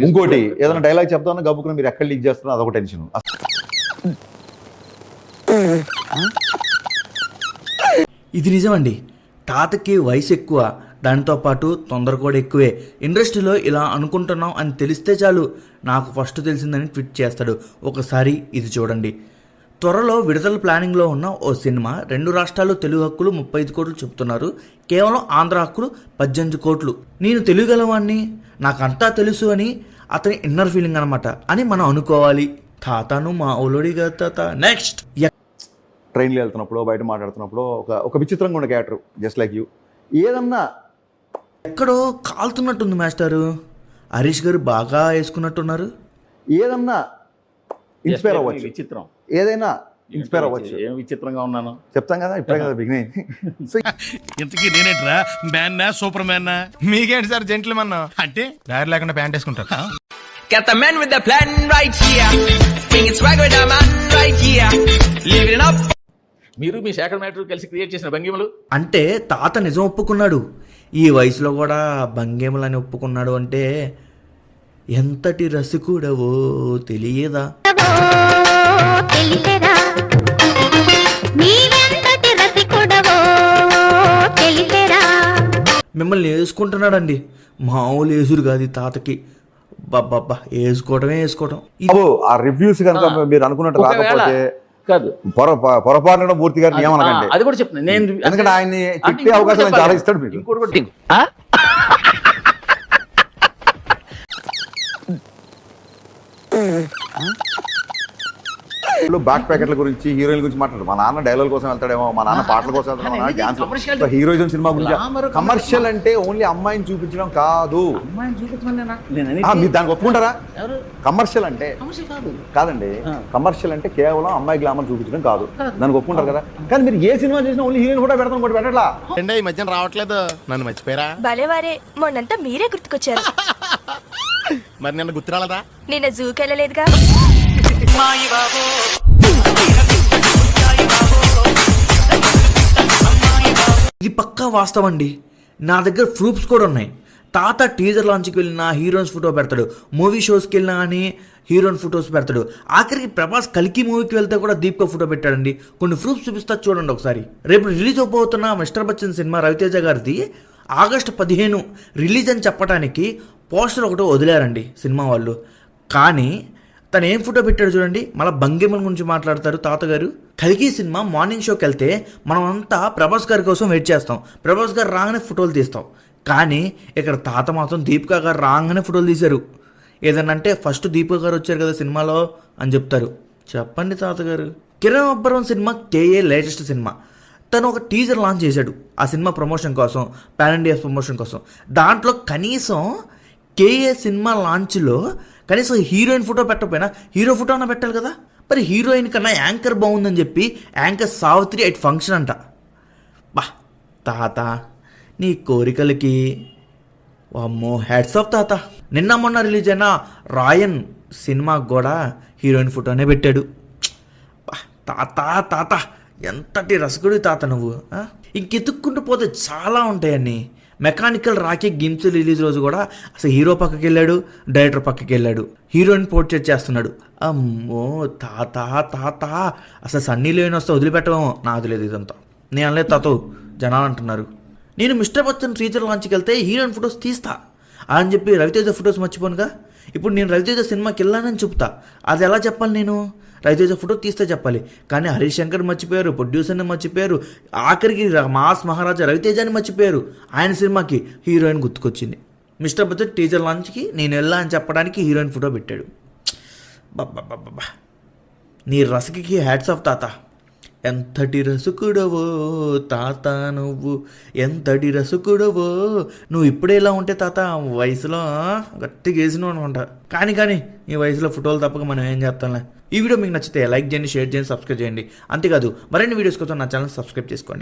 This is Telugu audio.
ఇంకోటి ఏదైనా డైలాగ్ చెప్తామన్నా గబుకుని మీరు ఎక్కడ లీక్ చేస్తున్నా అదొక టెన్షన్. ఇది నిజమండి, తాతకి వయసు ఎక్కువ, దాంతోపాటు తొందర కూడా ఎక్కువే. ఇండస్ట్రీలో ఇలా అనుకుంటున్నాం అని తెలిస్తే చాలు నాకు ఫస్ట్ తెలిసిందని ట్వీట్ చేస్తాడు. ఒకసారి ఇది చూడండి. త్వరలో విడుదల ప్లానింగ్లో ఉన్న ఓ సినిమా 2 రాష్ట్రాలు తెలుగు హక్కులు 35 కోట్లు చెబుతున్నారు, కేవలం ఆంధ్ర హక్కులు 18 కోట్లు. నేను తెలుగు గలవాణ్ణి, నాకంతా తెలుసు అని అతని ఇన్నర్ ఫీలింగ్ అనమాట అని మనం అనుకోవాలి. తాతను మా ఓలోడిగా తాత. నెక్స్ట్, ట్రైన్లో వెళ్తున్నప్పుడు బయట మాట్లాడుతున్నప్పుడు ఒక విచిత్రంగా ఉండే క్యారెక్టర్ జస్ట్ లైక్ యూ. ఏదన్నా ఎక్కడో కాలుతున్నట్టుంది మాస్టారు. హరీష్ గారు బాగా వేసుకున్నట్టున్నారు. ఏదన్నా ఇన్స్పైర్ అవ్వచ్చు, విచిత్రం ఏదైనా ఇన్స్పైర్ అవ్వచ్చు. ఏం విచిత్రంగా ఉన్నాను చెప్తాం కదా, ఇప్పుడే కదా బిగిన్. ఇంతకీ నేనేట్రా, మ్యాన్నా సూపర్ మ్యాన్నా? మీకేంటి సార్ జెంట్లమన్ అంటే దారి లేకుండా ప్యాంట్ వేసుకుంటారు. Got the man with the plan right here. Bringing swag with the man right here. Living it up. మీరు మీ శేఖర్ మ్యాటర్ కలిసి క్రియేట్ చేసిన భంగిమలు అంటే తాత నిజం ఒప్పుకున్నాడు, ఈ వయసులో కూడా భంగిమలని ఒప్పుకున్నాడు అంటే ఎంతటి రసికుడవో తెలియదా? మిమ్మల్ని వేసుకుంటున్నాడండి, మామూలు వేసుడు కాదు తాతకి. బాబ్బా వేసుకోవటం. ఆ రివ్యూస్ కనుక మీరు అనుకున్నట్టు రాకపోతే కాదు, పొరపాటున మూర్తి గారిని ఏమనకండి. అది కూడా చెప్తున్నా నేను, ఎందుకంటే ఆయన్ని చెప్పే అవకాశం చాలా ఇస్తాడు మీకు. ఇంకోటి కూడా బ్యాక్ ప్యాకెట్ల గురించి, హీరోయిన్ గురించి మాట్లాడు. మా నాన్న డైలాగ్ కోసం వెళ్తాడేమో, మా నాన్న పాటల కోసం వెళ్తాడేమో, మా నాన్న డాన్స్, హీరోయిజం సినిమా గురించి. కమర్షియల్ అంటే ఓన్లీ అమ్మాయిని చూపించడం కాదు. మీరు దానికి ఒప్పుకుంటారా? కమర్షియల్ అంటే కాదండి, కమర్షియల్ అంటే కేవలం అమ్మాయి గ్లామర్ చూపించడం కాదు, దానికి ఒప్పుకుంటారు కదా. కానీ మీరు ఏ సినిమా చేసినా ఓన్లీ హీరోయిన్ కూడా పెడతాం, కూడా పెట్టట్లా. ఈ మధ్యన రావట్లేదు, నన్ను మర్చిపోయారా? భలేవారే, మొన్నంతా మీరే గుర్తుకొచ్చారు. మరి నిన్న గుర్తురాలదా? నిన్న జూకి వెళ్ళలేదుగా. ఇది పక్కా వాస్తవం అండి, నా దగ్గర ప్రూఫ్స్ కూడా ఉన్నాయి. తాత టీజర్ లాంచ్కి వెళ్ళినా హీరోయిన్స్ ఫోటో పెడతాడు, మూవీ షోస్కి వెళ్ళినా కానీ హీరోయిన్ ఫొటోస్ పెడతాడు. ఆఖరికి ప్రభాస్ కల్కి మూవీకి వెళ్తే కూడా దీపిక ఫోటో పెట్టాడండి. కొన్ని ప్రూఫ్స్ చూపిస్తా చూడండి ఒకసారి. రేపు రిలీజ్ అవబోతున్న మిస్టర్ బచ్చన్ సినిమా రవితేజ గారిది ఆగస్టు 15 రిలీజ్ అని చెప్పడానికి పోస్టర్ ఒకటి వదిలేరండి సినిమా వాళ్ళు. కానీ తను ఏం ఫోటో పెట్టాడు చూడండి. మళ్ళీ భంగిమల గురించి మాట్లాడతారు తాతగారు. కల్కి సినిమా మార్నింగ్ షోకి వెళ్తే మనం అంతా ప్రభాస్ గారి కోసం వెయిట్ చేస్తాం, ప్రభాస్ గారు రాగానే ఫోటోలు తీస్తాం. కానీ ఇక్కడ తాత మాత్రం దీపిక గారు రాగానే ఫోటోలు తీశారు. ఏదన్నా అంటే ఫస్ట్ దీపిక గారు వచ్చారు కదా సినిమాలో అని చెప్తారు. చెప్పండి తాతగారు. Kiran Abbavaram cinema KA latest cinema, తను ఒక టీజర్ లాంచ్ చేశాడు ఆ సినిమా ప్రమోషన్ కోసం, పాన్ ఇండియా ప్రమోషన్ కోసం. దాంట్లో కనీసం కేఏ సినిమా లాంచ్లో కనీసం హీరోయిన్ ఫోటో పెట్టకపోయినా హీరో ఫోటో అన్న పెట్టాలి కదా. మరి హీరోయిన్ కన్నా యాంకర్ బాగుందని చెప్పి యాంకర్ సావిత్రి ఎట్ ఫంక్షన్ అంట. బా తాత, నీ కోరికలకి అమ్మో హ్యాట్స్ ఆఫ్ తాత. నిన్న మొన్న రిలీజ్ అయిన రాయన్ సినిమాకి కూడా హీరోయిన్ ఫోటోనే పెట్టాడు. తాత తాత ఎంతటి రసకుడి తాత నువ్వు. ఇంకెతుక్కుంటూ పోతే చాలా ఉంటాయన్నీ. మెకానికల్ రాకీ గేమ్స్ రిలీజ్ రోజు కూడా అసలు హీరో పక్కకి వెళ్ళాడు, డైరెక్టర్ పక్కకి వెళ్ళాడు, హీరోయిన్ పోర్ట్రేట్ చేస్తున్నాడు. అమ్మో తాత తాత, అసలు సన్నీ లియోన్ వస్తే వదిలిపెట్టమో నాకు తెలియదు. ఇదంతా నేను అనలేదు తాతో, జనాలు అంటున్నారు. నేను మిస్టర్ బచ్చన్ టీజర్ లాంచ్కి వెళ్తే హీరోయిన్ ఫొటోస్ తీస్తా అని చెప్పి రవితేజ ఫొటోస్ మర్చిపోనుగా. ఇప్పుడు నేను రవితేజ సినిమాకి వెళ్ళానని చెప్తా, అది ఎలా చెప్పాలి? నేను రవితేజ ఫోటో తీస్తే చెప్పాలి. కానీ హరీష్ శంకర్ మర్చిపోయారు, ప్రొడ్యూసర్ని మర్చిపోయారు, ఆఖరికి మాస్ మహారాజా రవితేజని మర్చిపోయారు. ఆయన సినిమాకి హీరోయిన్ గుర్తుకొచ్చింది. మిస్టర్ బచ్చన్ టీజర్ లాంచ్కి నేను వెళ్ళా అని చెప్పడానికి హీరోయిన్ ఫోటో పెట్టాడు. బాబా, నీ రసకి హ్యాట్స్ ఆఫ్ తాత. ఎంతటి రసకుడవో తాత నువ్వు, ఎంతటి రసకుడవో నువ్వు. ఇప్పుడే ఇలా ఉంటే తాత వయసులో గట్టిగా వేసినావు అనుకుంటా. కానీ ఈ వయసులో ఫోటోలు తప్పక మనం ఏం చేస్తాంలే. ఈ వీడియో మీకు నచ్చితే లైక్ చేయండి, షేర్ చేయండి, సబ్స్క్రైబ్ చేయండి. అంతేకాదు మరిన్ని వీడియోస్ కోసం నా ఛానల్ సబ్స్క్రైబ్ చేసుకోండి.